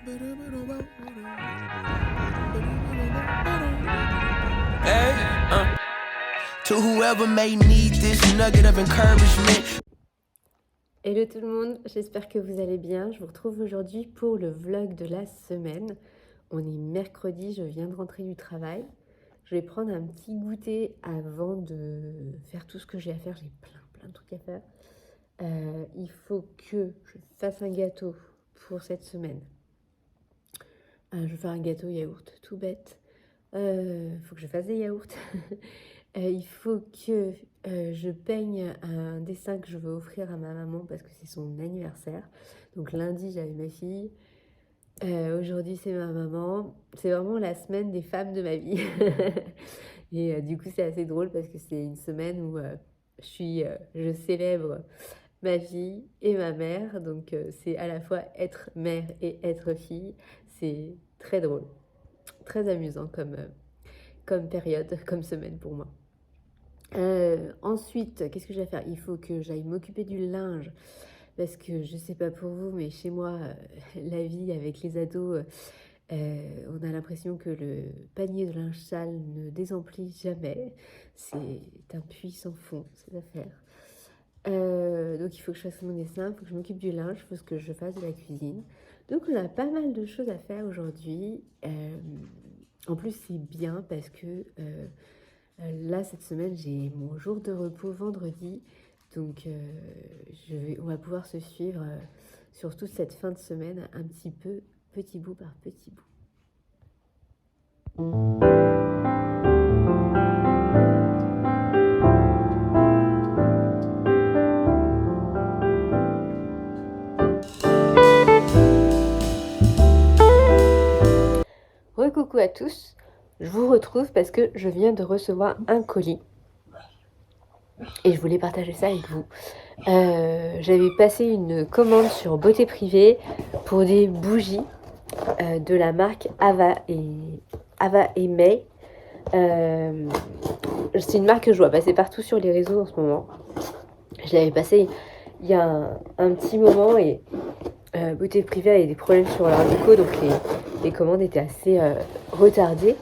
Hey, to whoever may need this nugget of encouragement. Hello tout le monde, j'espère que vous allez bien. Je vous retrouve aujourd'hui pour le vlog de la semaine. On est mercredi, je viens de rentrer du travail. Je vais prendre un petit goûter avant de faire tout ce que j'ai à faire. J'ai plein de trucs à faire. Il faut que je fasse un gâteau pour cette semaine. Je vais faire un gâteau yaourt, tout bête. Il faut que je fasse des yaourts. Il faut que je peigne un dessin que je veux offrir à ma maman parce que c'est son anniversaire. Donc lundi, j'avais ma fille. Aujourd'hui, c'est ma maman. C'est vraiment la semaine des femmes de ma vie. Et du coup, c'est assez drôle parce que c'est une semaine où je célèbre ma fille et ma mère. Donc c'est à la fois être mère et être fille. C'est très drôle, très amusant comme période, comme semaine pour moi. Ensuite, qu'est-ce que je vais faire? Il faut que j'aille m'occuper du linge parce que je sais pas pour vous, mais chez moi, la vie avec les ados, on a l'impression que le panier de linge sale ne désemplit jamais. C'est un puits sans fond, cette affaire. Donc il faut que je fasse mon dessin, il faut que je m'occupe du linge, il faut que je fasse de la cuisine. Donc on a pas mal de choses à faire aujourd'hui. En plus c'est bien parce que là cette semaine j'ai mon jour de repos vendredi. Donc on va pouvoir se suivre sur toute cette fin de semaine un petit peu, petit bout par petit bout. Coucou à tous, je vous retrouve parce que je viens de recevoir un colis et je voulais partager ça avec vous. J'avais passé une commande sur Beauté Privée pour des bougies de la marque Ava et May. C'est une marque que je vois passer partout sur les réseaux en ce moment. Je l'avais passé il y a un petit moment et Beauté Privée avait des problèmes sur leur déco, donc les commandes étaient assez retardées.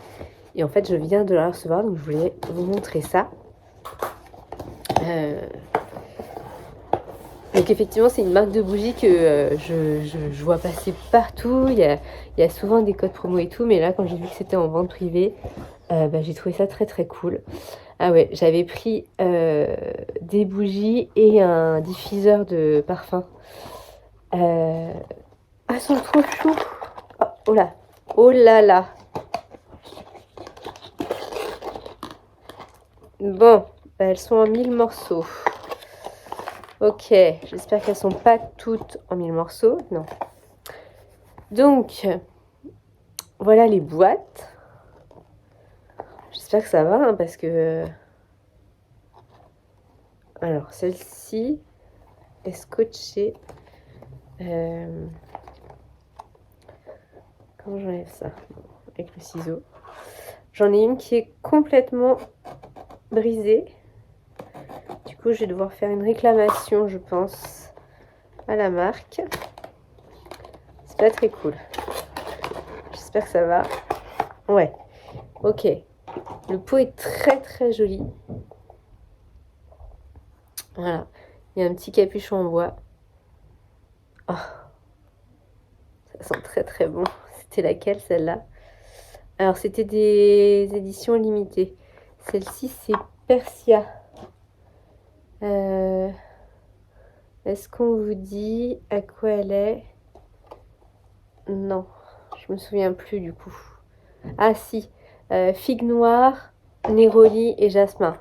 Et en fait, je viens de la recevoir, donc je voulais vous montrer ça. Donc effectivement, c'est une marque de bougies que je vois passer partout. Il y a souvent des codes promo et tout, mais là, quand j'ai vu que c'était en vente privée, j'ai trouvé ça très cool. Ah ouais, j'avais pris des bougies et un diffuseur de parfum. Ah, sont trop chou. Oh là là. Bon, elles sont en 1000 morceaux. Ok, j'espère qu'elles sont pas toutes en 1000 morceaux. Non. Donc, voilà les boîtes. J'espère que ça va, hein, parce que... Alors, celle-ci est scotchée. Comment j'enlève ça? Avec le ciseau. J'en ai une qui est complètement brisée. Du coup, je vais devoir faire une réclamation, je pense, à la marque. C'est pas très cool. J'espère que ça va. Ouais. Ok. Le pot est très joli. Voilà. Il y a un petit capuchon en bois. Oh. Ça sent très bon. C'était laquelle, celle-là? Alors, c'était des éditions limitées. Celle-ci, c'est Persia. Est-ce qu'on vous dit à quoi elle est? Non, je me souviens plus du coup. Ah si, figue noire, néroli et jasmin.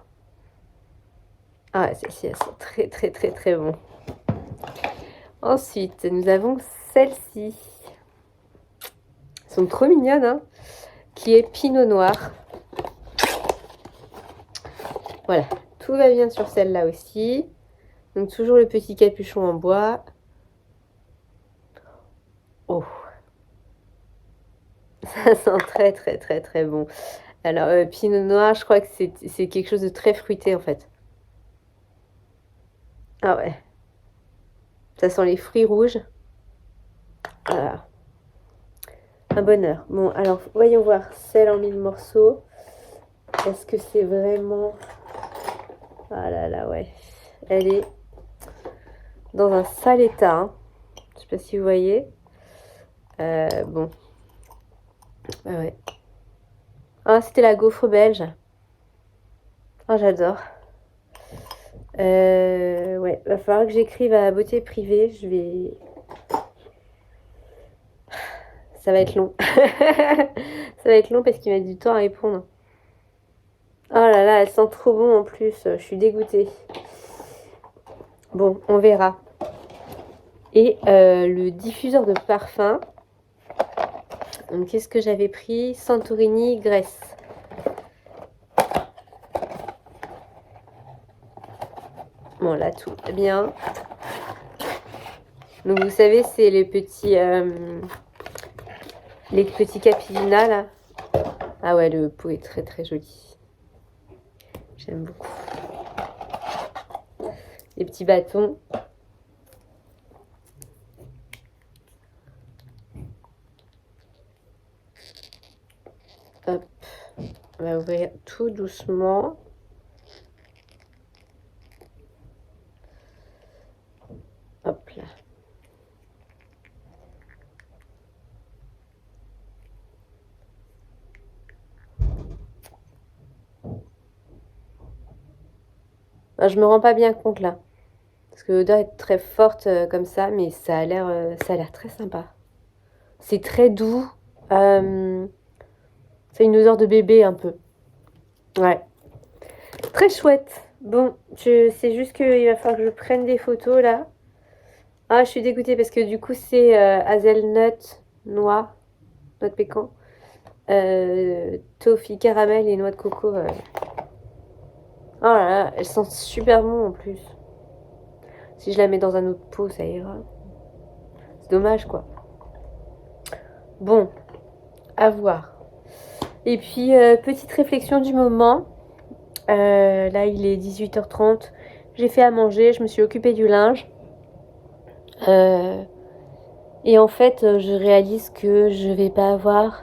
Ah, celles-ci, elles sont très bon. Ensuite, nous avons celle-ci. Elles sont trop mignonnes, hein, qui est pinot noir. Voilà, tout va bien sur celle-là aussi. Donc toujours le petit capuchon en bois. Oh, ça sent très bon. Alors, pinot noir, je crois que c'est quelque chose de très fruité en fait. Ah ouais. Ça sent les fruits rouges. Voilà. un bonheur. Bon, alors, voyons voir celle en 1000 morceaux. Est-ce que c'est vraiment... Ah là là, ouais. Elle est dans un sale état. Hein. Je sais pas si vous voyez. Bon. Ah ouais. Ah, c'était la gaufre belge. Ah, j'adore. Ouais, va falloir que j'écrive à Beauté Privée. Je vais... Ça va être long. Ça va être long parce qu'il m'a du temps à répondre. Oh là là, elle sent trop bon en plus. Je suis dégoûtée. Bon, on verra. Et le diffuseur de parfum. Donc, qu'est-ce que j'avais pris? Santorini Grèce. Bon, là, tout va bien. Donc, vous savez, c'est les petits capilina, là. Ah ouais, le pot est très, très joli. J'aime beaucoup. Les petits bâtons. Hop. On va ouvrir tout doucement. Hop là. Ben, je me rends pas bien compte là. Parce que l'odeur est très forte comme ça, mais ça a l'air très sympa. C'est très doux. C'est une odeur de bébé un peu. Ouais. Très chouette. Bon, c'est juste qu'il va falloir que je prenne des photos là. Ah, je suis dégoûtée parce que du coup c'est hazelnut, noix de pécan, toffee caramel et noix de coco. Oh là là, elles sentent super bon en plus. Si je la mets dans un autre pot, ça ira. C'est dommage quoi. Bon, à voir. Et puis, petite réflexion du moment. Là, il est 18h30. J'ai fait à manger, je me suis occupée du linge. Et en fait, je réalise que je vais pas avoir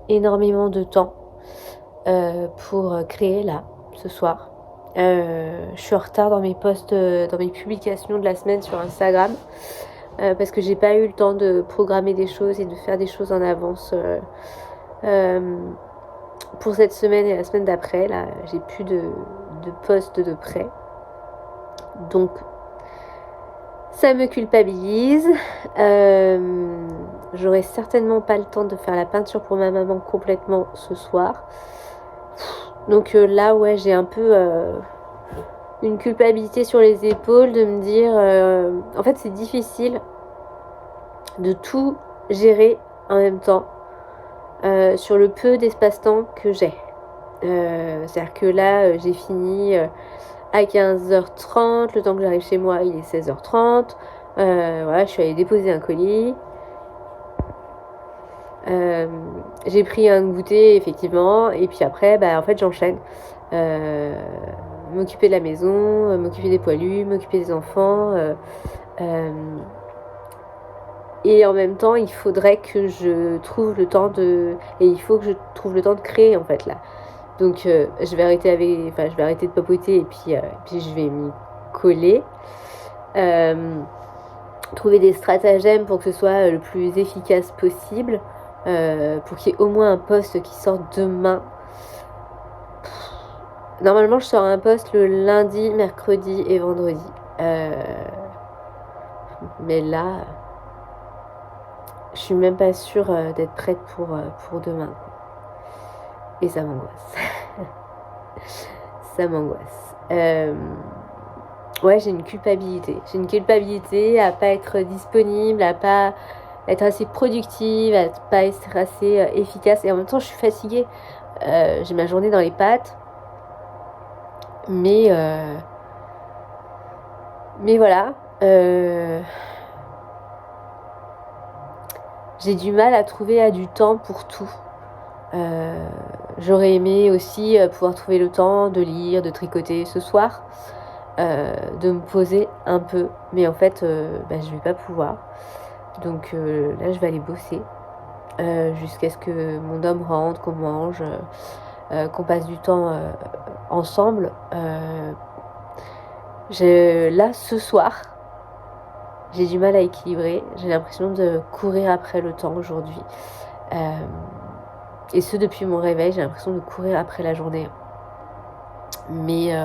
énormément de temps pour créer là, ce soir. Je suis en retard dans mes posts, dans mes publications de la semaine sur Instagram. Parce que j'ai pas eu le temps de programmer des choses et de faire des choses en avance pour cette semaine et la semaine d'après. Là, j'ai plus de posts de près. Donc, ça me culpabilise. J'aurai certainement pas le temps de faire la peinture pour ma maman complètement ce soir. Donc là, ouais, j'ai un peu une culpabilité sur les épaules de me dire... en fait, c'est difficile de tout gérer en même temps sur le peu d'espace-temps que j'ai. C'est-à-dire que là, j'ai fini à 15h30, le temps que j'arrive chez moi, il est 16h30. Voilà, je suis allée déposer un colis. J'ai pris un goûter, effectivement, et puis après, en fait, j'enchaîne. M'occuper de la maison, m'occuper des poilus, m'occuper des enfants. Et en même temps, il faudrait que je trouve le temps de... Et il faut que je trouve le temps de créer, en fait, là. Donc, je vais arrêter de papoter et puis je vais m'y coller. Trouver des stratagèmes pour que ce soit le plus efficace possible. Pour qu'il y ait au moins un post qui sorte demain. Normalement, je sors un post le lundi, mercredi et vendredi. Mais là, je suis même pas sûre d'être prête pour demain. Et ça m'angoisse. Ça m'angoisse. Ouais, j'ai une culpabilité. J'ai une culpabilité à pas être disponible, à pas être assez productive, à pas être assez efficace. Et en même temps, je suis fatiguée. J'ai ma journée dans les pattes. Mais voilà. J'ai du mal à trouver du temps pour tout. J'aurais aimé aussi pouvoir trouver le temps de lire, de tricoter ce soir, de me poser un peu. Mais en fait, je vais pas pouvoir. Donc là, je vais aller bosser. jusqu'à ce que mon homme rentre, qu'on mange, qu'on passe du temps ensemble. Là, ce soir, j'ai du mal à équilibrer. J'ai l'impression de courir après le temps aujourd'hui. Et ce, depuis mon réveil, j'ai l'impression de courir après la journée. Mais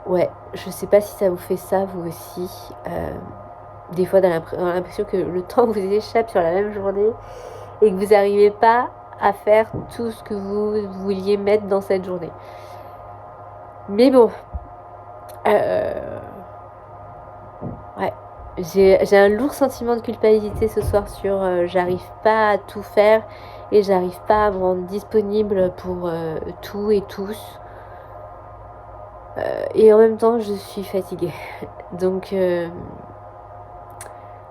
ouais, je sais pas si ça vous fait ça, vous aussi. Des fois, on a l'impression que le temps vous échappe sur la même journée et que vous n'arrivez pas à faire tout ce que vous vouliez mettre dans cette journée. Mais bon, ouais, j'ai un lourd sentiment de culpabilité ce soir sur j'arrive pas à tout faire et j'arrive pas à me rendre disponible pour tout et tous. Et en même temps, je suis fatiguée. Donc, je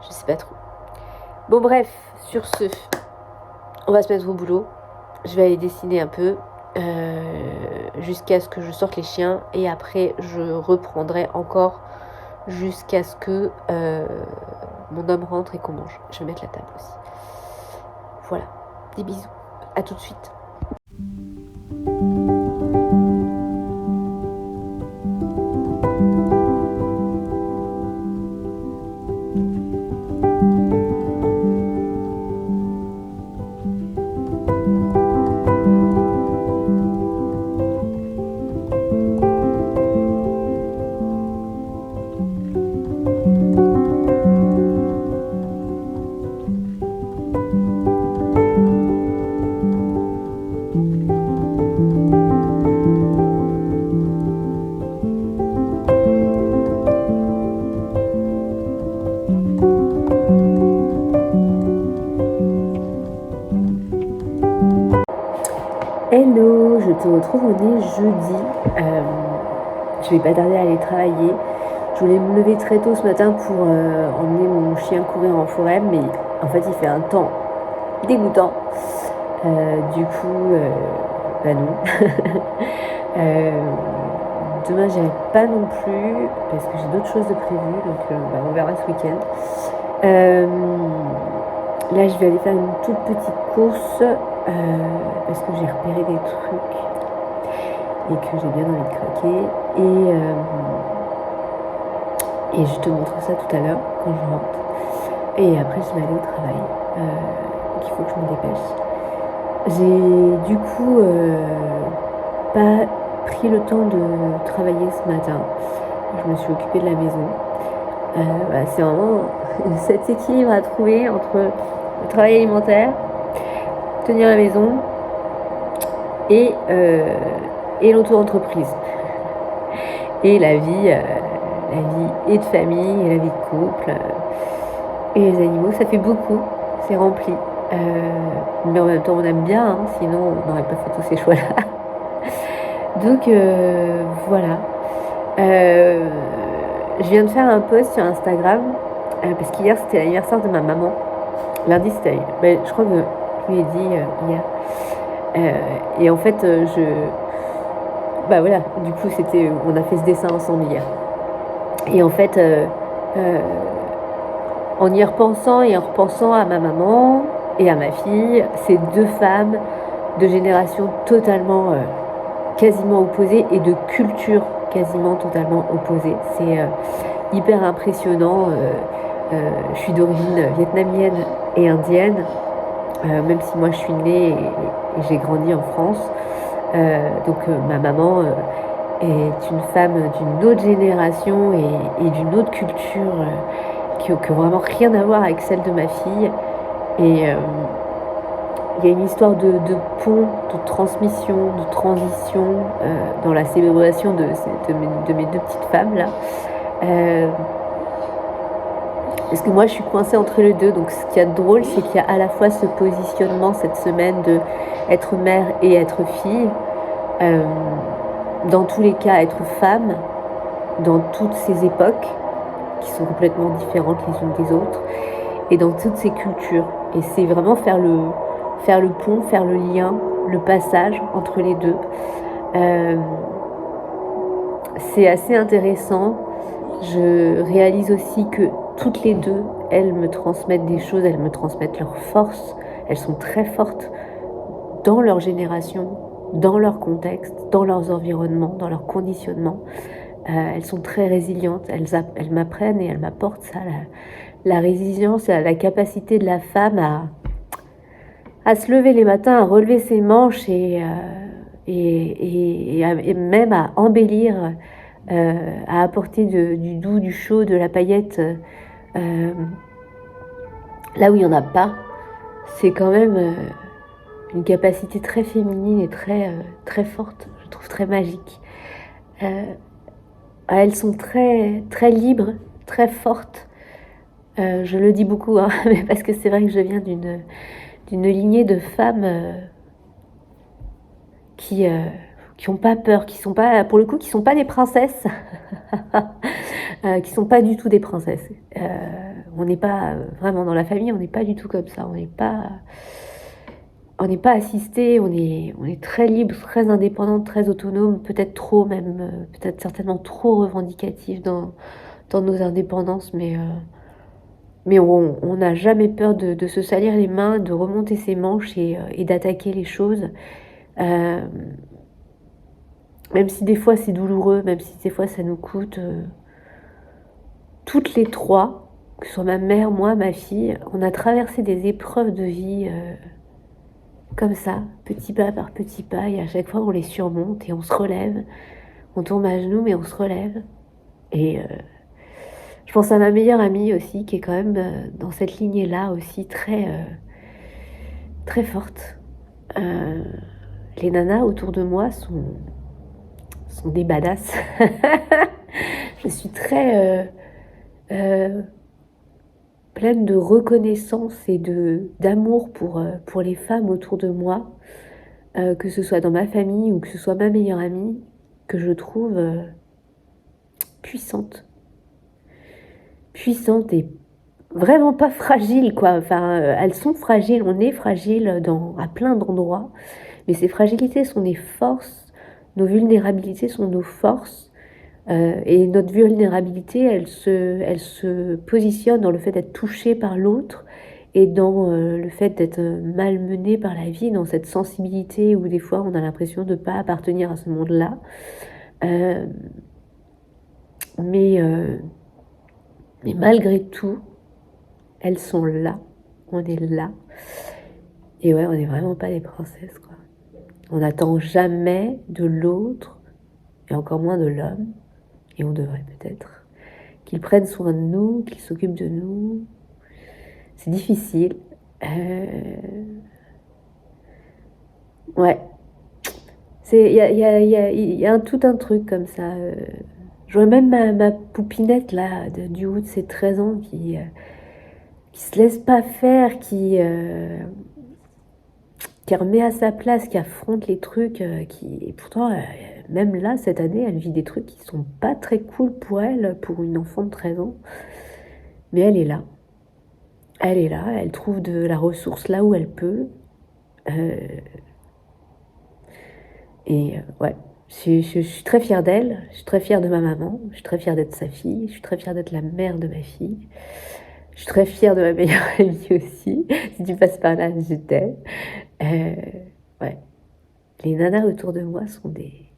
sais pas trop. Bon, bref, sur ce, on va se mettre au boulot. Je vais aller dessiner un peu jusqu'à ce que je sorte les chiens. Et après, je reprendrai encore jusqu'à ce que mon homme rentre et qu'on mange. Je vais mettre la table aussi. Voilà, des bisous. À tout de suite. Hello, je te retrouve, on est jeudi. Je vais pas tarder à aller travailler. Je voulais me lever très tôt ce matin pour emmener mon chien courir en forêt, mais en fait il fait un temps dégoûtant. Du coup, bah non. Demain j'irai pas non plus parce que j'ai d'autres choses de prévues, donc on verra ce week-end. Là je vais aller faire une toute petite course parce que j'ai repéré des trucs et que j'ai bien envie de craquer. Et je te montre ça tout à l'heure quand je rentre. Et après je vais aller au travail. Donc il faut que je me dépêche. J'ai du coup pas pris le temps de travailler ce matin. Je me suis occupée de la maison. Voilà, c'est vraiment cet équilibre à trouver entre le travail alimentaire, tenir la maison et l'auto-entreprise. Et la vie et de famille, et la vie de couple, et les animaux, ça fait beaucoup, c'est rempli. Mais en même temps, on aime bien, hein, sinon on n'aurait pas fait tous ces choix-là. Donc voilà. Je viens de faire un post sur Instagram, parce qu'hier c'était l'anniversaire de ma maman. Lundi c'était, je crois que je lui ai dit hier. Et en fait, bah voilà, du coup on a fait ce dessin ensemble hier. Et en fait, en y repensant et en repensant à ma maman et à ma fille, c'est deux femmes de générations totalement, quasiment opposées et de culture quasiment totalement opposées. C'est hyper impressionnant. Je suis d'origine vietnamienne et indienne, même si moi je suis née et j'ai grandi en France. Donc ma maman est une femme d'une autre génération et d'une autre culture qui n'a vraiment rien à voir avec celle de ma fille. Et il y a une histoire de pont, de transmission, de transition dans la célébration de mes deux petites femmes là. Parce que moi je suis coincée entre les deux, donc ce qu'il y a de drôle c'est qu'il y a à la fois ce positionnement cette semaine de être mère et être fille, dans tous les cas être femme, dans toutes ces époques qui sont complètement différentes les unes des autres, et dans toutes ces cultures. Et c'est vraiment faire le pont, faire le lien, le passage entre les deux. C'est assez intéressant. Je réalise aussi que toutes les deux, elles me transmettent des choses, elles me transmettent leur force. Elles sont très fortes dans leur génération, dans leur contexte, dans leurs environnements, dans leur conditionnement. Elles sont très résilientes, elles m'apprennent et elles m'apportent ça, la résilience, la capacité de la femme à se lever les matins, à relever ses manches et même à embellir, à apporter du doux, du chaud, de la paillette là où il n'y en a pas. C'est quand même une capacité très féminine et très forte, je trouve très magique. Elles sont très, très libres, très fortes. Je le dis beaucoup, hein, mais parce que c'est vrai que je viens d'une lignée de femmes qui ont pas peur, qui sont pas, pour le coup, qui sont pas des princesses, qui sont pas du tout des princesses. On n'est pas vraiment dans la famille, on n'est pas du tout comme ça. On n'est pas assisté, on est très libre, très indépendante, très autonome, peut-être trop même, peut-être certainement trop revendicatif dans nos indépendances, mais on n'a jamais peur de se salir les mains, de remonter ses manches et d'attaquer les choses. Même si des fois c'est douloureux, même si des fois ça nous coûte. Toutes les trois, que ce soit ma mère, moi, ma fille, on a traversé des épreuves de vie comme ça, petit pas par petit pas, et à chaque fois on les surmonte et on se relève. On tombe à genoux, mais on se relève. Et je pense à ma meilleure amie aussi, qui est quand même dans cette lignée-là aussi très forte. Les nanas autour de moi sont des badass. Je suis très pleine de reconnaissance et d'amour pour les femmes autour de moi, que ce soit dans ma famille ou que ce soit ma meilleure amie, que je trouve puissante. Puissante et vraiment pas fragile, quoi. Enfin, elles sont fragiles, on est fragile à plein d'endroits, mais ces fragilités sont des forces, nos vulnérabilités sont nos forces, et notre vulnérabilité, elle se positionne dans le fait d'être touchée par l'autre et dans le fait d'être malmenée par la vie, dans cette sensibilité où des fois on a l'impression de ne pas appartenir à ce monde-là. Mais malgré tout, elles sont là, on est là. Et ouais, on n'est vraiment pas des princesses, quoi. On n'attend jamais de l'autre, et encore moins de l'homme, et on devrait peut-être, qu'il prenne soin de nous, qu'il s'occupe de nous. C'est difficile. Ouais. Il y a tout un truc comme ça. Je vois même ma poupinette là, du haut de ses 13 ans qui se laisse pas faire, qui remet à sa place, qui affronte les trucs, et pourtant, même là, cette année, elle vit des trucs qui sont pas très cool pour elle, pour une enfant de 13 ans. Mais elle est là. Elle est là, elle trouve de la ressource là où elle peut. Ouais, je suis très fière d'elle, je suis très fière de ma maman, je suis très fière d'être sa fille, je suis très fière d'être la mère de ma fille. Je suis très fière de ma meilleure amie aussi. Si tu passes par là, je t'aime. Ouais. Les nanas autour de moi sont des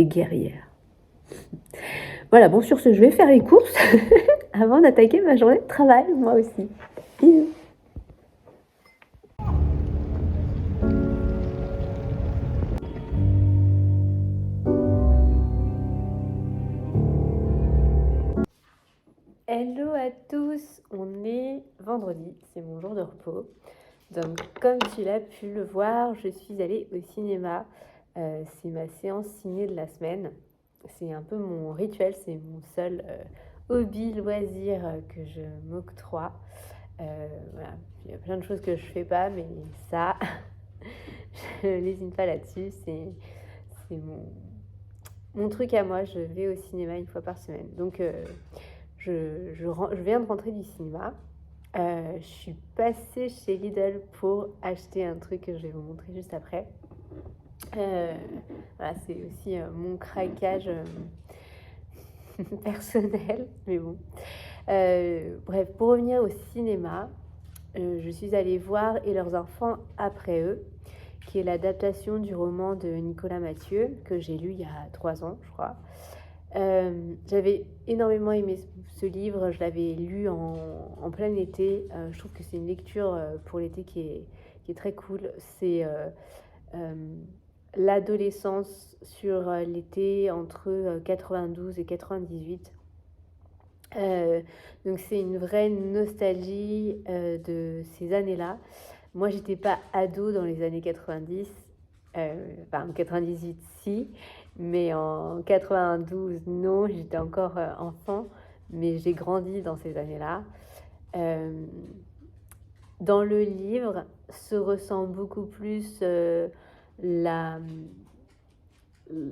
guerrières. Voilà, bon, sur ce, je vais faire les courses avant d'attaquer ma journée de travail, moi aussi. Bisous. Hello à tous, on est vendredi, c'est mon jour de repos. Donc comme tu l'as pu le voir, je suis allée au cinéma. C'est ma séance ciné de la semaine. C'est un peu mon rituel, c'est mon seul hobby, loisir que je m'octroie. Voilà. Il y a plein de choses que je fais pas, mais ça, je n'hésite pas là-dessus. C'est mon truc à moi. Je vais au cinéma une fois par semaine. Donc je viens de rentrer du cinéma. Je suis passée chez Lidl pour acheter un truc que je vais vous montrer juste après. Voilà, c'est aussi mon craquage. personnel, mais bon. Bref, pour revenir au cinéma, je suis allée voir Et leurs enfants après eux, qui est l'adaptation du roman de Nicolas Mathieu, que j'ai lu il y a 3 ans, je crois. J'avais énormément aimé ce livre, je l'avais lu en plein été. Je trouve que c'est une lecture pour l'été qui est très cool. C'est euh, l'adolescence sur l'été entre 92 et 98. Donc c'est une vraie nostalgie de ces années-là. Moi, j'étais pas ado dans les années 90, enfin en 98 si, mais en 92 non, j'étais encore enfant, mais j'ai grandi dans ces années-là. Euh, dans le livre se ressent beaucoup plus la,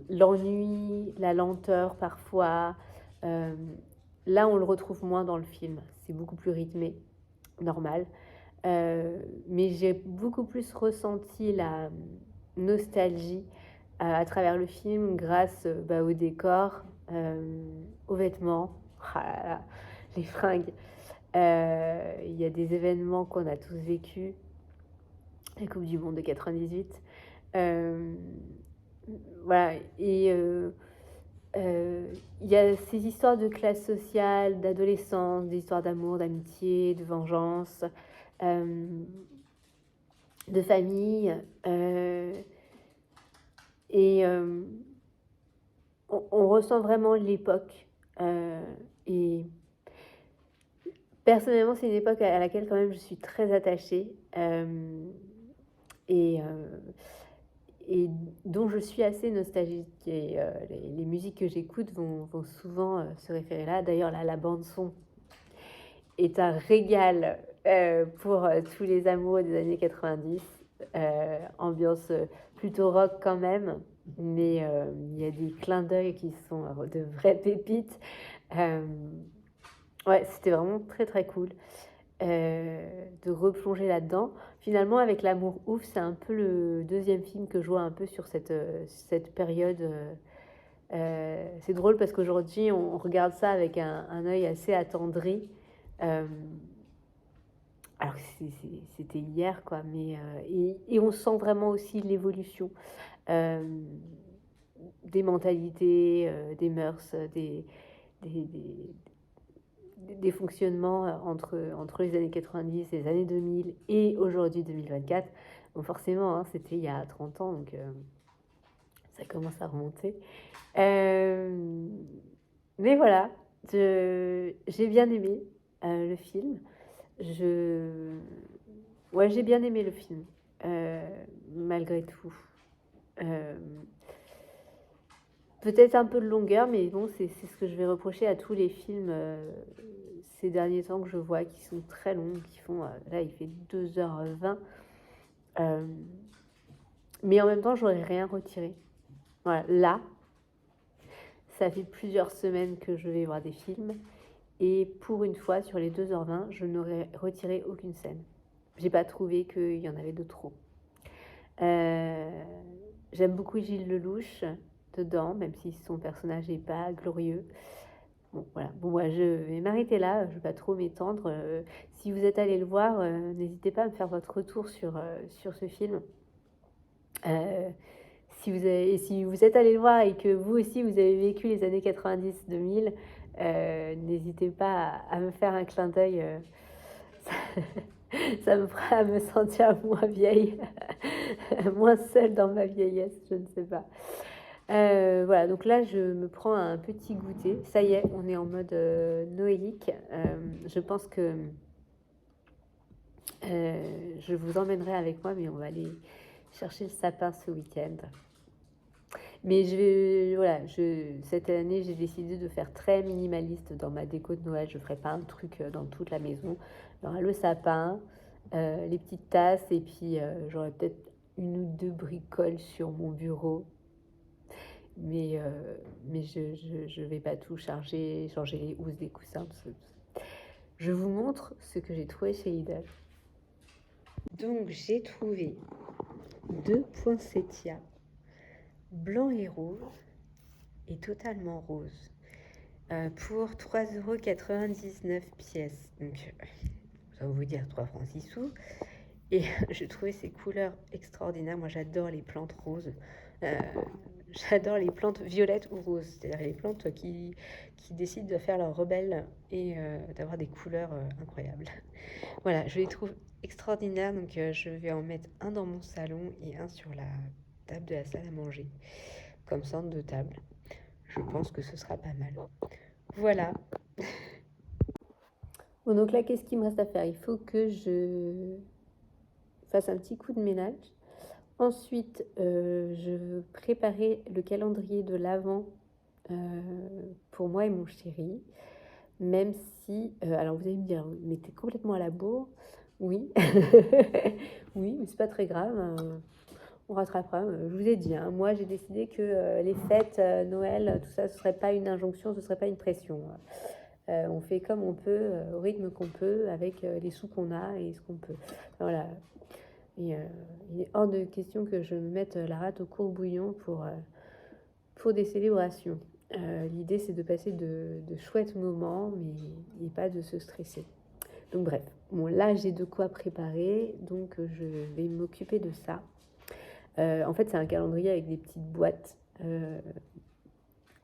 l'ennui, la lenteur parfois. Euh, Là, on le retrouve moins dans le film, c'est beaucoup plus rythmé, normal. Mais j'ai beaucoup plus ressenti la nostalgie à travers le film grâce au décor, aux vêtements, ah là là, les fringues. Il y a des événements qu'on a tous vécus, la Coupe du Monde de 98. Euh, voilà, et il y a ces histoires de classe sociale, d'adolescence, des histoires d'amour, d'amitié, de vengeance, euh, de famille. Et on ressent vraiment l'époque. Et personnellement, c'est une époque à laquelle quand même je suis très attachée. Et, euh, et dont je suis assez nostalgique. Et les musiques que j'écoute vont souvent se référer là. D'ailleurs, là, la bande-son est un régal pour tous les amoureux des années 90. Ambiance plutôt rock quand même, mais il y a des clins d'œil qui sont de vraies pépites. Ouais, c'était vraiment très très cool de replonger là-dedans. Finalement, avec L'amour ouf, c'est un peu le deuxième film que je vois un peu sur cette période. C'est drôle parce qu'aujourd'hui, on regarde ça avec un œil assez attendri. Euh, alors que c'était hier, quoi. Mais, et on sent vraiment aussi l'évolution euh, des mentalités, des mœurs, des, des, des fonctionnements entre les années 90 et les années 2000 et aujourd'hui 2024. Bon, forcément, hein, c'était il y a 30 ans, donc ça commence à remonter. Mais voilà, j'ai bien aimé le film. Ouais, j'ai bien aimé le film, malgré tout. Euh, Peut-être un peu de longueur, mais bon, c'est ce que je vais reprocher à tous les films ces derniers temps que je vois, qui sont très longs, qui font... là, il fait 2h20. Mais en même temps, j'aurais rien retiré. Voilà, là, ça fait plusieurs semaines que je vais voir des films. Et pour une fois, sur les 2h20, je n'aurais retiré aucune scène. J'ai pas trouvé qu'il y en avait de trop. J'aime beaucoup Gilles Lelouch dedans, même si son personnage n'est pas glorieux. Bon, voilà. Bon, moi, je vais m'arrêter là. Je ne vais pas trop m'étendre. Si vous êtes allé le voir, n'hésitez pas à me faire votre retour sur ce film. Si vous êtes allé le voir et que vous aussi, vous avez vécu les années 90-2000, n'hésitez pas à me faire un clin d'œil. Ça, ça me fera me sentir moins vieille, moins seule dans ma vieillesse, je ne sais pas. Voilà, donc là, je me prends un petit goûter. Ça y est, on est en mode noélique. Je pense que je vous emmènerai avec moi, mais on va aller chercher le sapin ce week-end. Mais cette année, j'ai décidé de faire très minimaliste dans ma déco de Noël. Je ne ferai pas un truc dans toute la maison. Il y aura le sapin, les petites tasses, et puis j'aurai peut-être une ou deux bricoles sur mon bureau. Mais je vais pas tout changer les housses des coussins. Tout ça. Je vous montre ce que j'ai trouvé chez Lidl. Donc j'ai trouvé 2 poinsettias blanc et rouge et totalement rose. pour 3,99 € pièce. Donc, ça va vous dire 3 francs 6 sous. Et je trouvais ces couleurs extraordinaires. Moi, j'adore les plantes roses. Euh, J'adore les plantes violettes ou roses. C'est-à-dire les plantes qui décident de faire leur rebelle et d'avoir des couleurs incroyables. Voilà, je les trouve extraordinaires. Donc, je vais en mettre un dans mon salon et un sur la table de la salle à manger, comme centre de table. Je pense que ce sera pas mal. Voilà. Bon, donc là, qu'est-ce qu'il me reste à faire? Il faut que je fasse un petit coup de ménage. Ensuite, je veux préparer le calendrier de l'Avent pour moi et mon chéri. Même si, alors vous allez me dire, mais t'es complètement à la bourre. Oui, oui, mais c'est pas très grave. On rattrapera. Je vous ai dit, hein, moi j'ai décidé que les fêtes, Noël, tout ça, ce serait pas une injonction, ce serait pas une pression. On fait comme on peut, au rythme qu'on peut, avec les sous qu'on a et ce qu'on peut. Voilà. Et il est hors de question que je me mette la rate au courbouillon pour des célébrations. L'idée, c'est de passer de chouettes moments, mais pas de se stresser. Donc bref, bon, là, j'ai de quoi préparer, donc je vais m'occuper de ça. En fait, c'est un calendrier avec des petites boîtes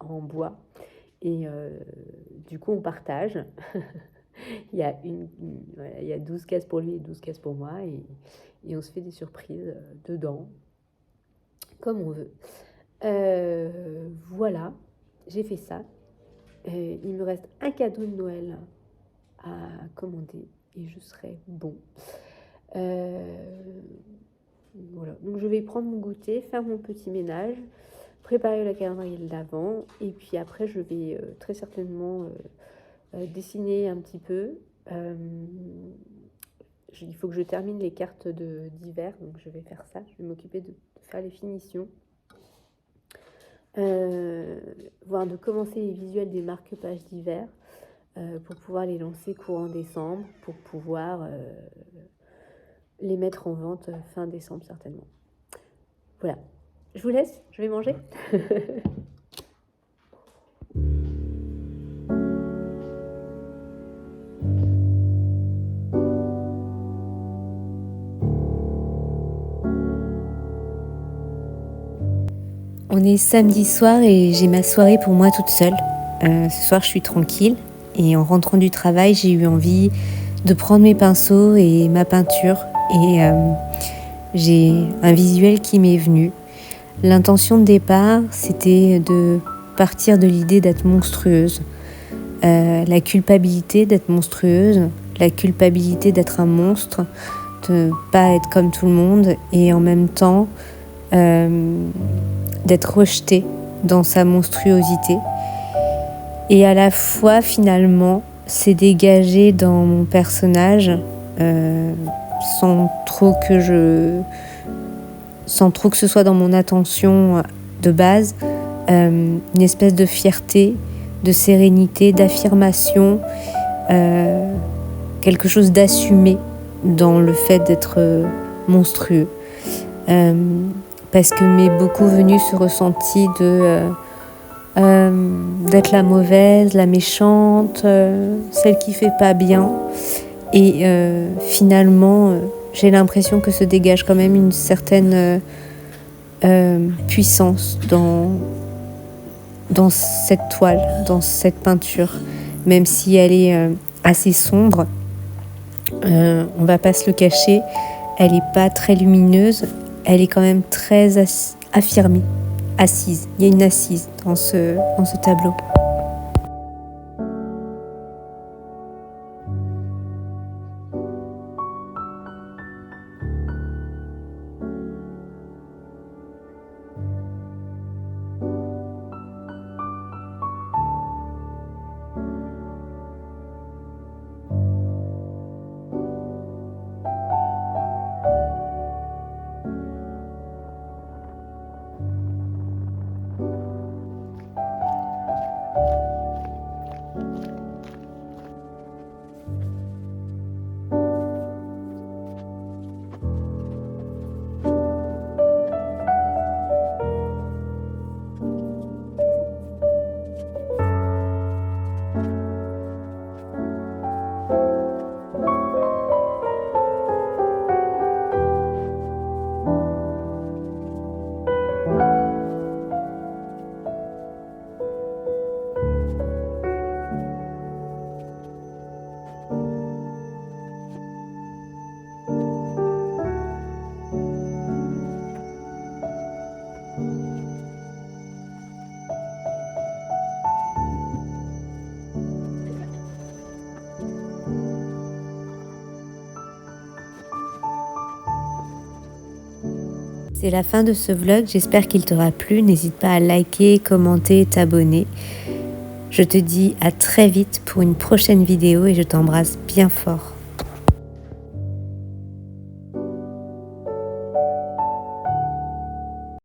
en bois. Et du coup, on partage. il y a 12 cases pour lui et 12 cases pour moi. Et on se fait des surprises dedans, comme on veut. Voilà, j'ai fait ça. Il me reste un cadeau de Noël à commander et je serai bon. Voilà, donc je vais prendre mon goûter, faire mon petit ménage, préparer le calendrier de l'Avent et puis après je vais très certainement dessiner un petit peu. Il faut que je termine les cartes d'hiver, donc je vais faire ça. Je vais m'occuper de faire les finitions. Voire de commencer les visuels des marque-pages d'hiver pour pouvoir les lancer courant décembre, pour pouvoir les mettre en vente fin décembre certainement. Voilà, je vous laisse, je vais manger. On est samedi soir et j'ai ma soirée pour moi toute seule. Ce soir, je suis tranquille et en rentrant du travail, j'ai eu envie de prendre mes pinceaux et ma peinture et j'ai un visuel qui m'est venu. L'intention de départ, c'était de partir de l'idée d'être monstrueuse, la culpabilité d'être monstrueuse, la culpabilité d'être un monstre, de pas être comme tout le monde et en même temps d'être rejetée dans sa monstruosité. Et à la fois, finalement, c'est dégagé dans mon personnage sans trop que ce soit dans mon attention de base, une espèce de fierté, de sérénité, d'affirmation, quelque chose d'assumé dans le fait d'être monstrueux. Parce que m'est beaucoup venu ce ressenti d'être la mauvaise, la méchante, celle qui fait pas bien. Et finalement, j'ai l'impression que se dégage quand même une certaine puissance dans cette toile, dans cette peinture, même si elle est assez sombre. On va pas se le cacher, elle est pas très lumineuse, elle est quand même très affirmée, assise. Il y a une assise dans ce tableau. C'est la fin de ce vlog, j'espère qu'il t'aura plu. N'hésite pas à liker, commenter, t'abonner. Je te dis à très vite pour une prochaine vidéo et je t'embrasse bien fort.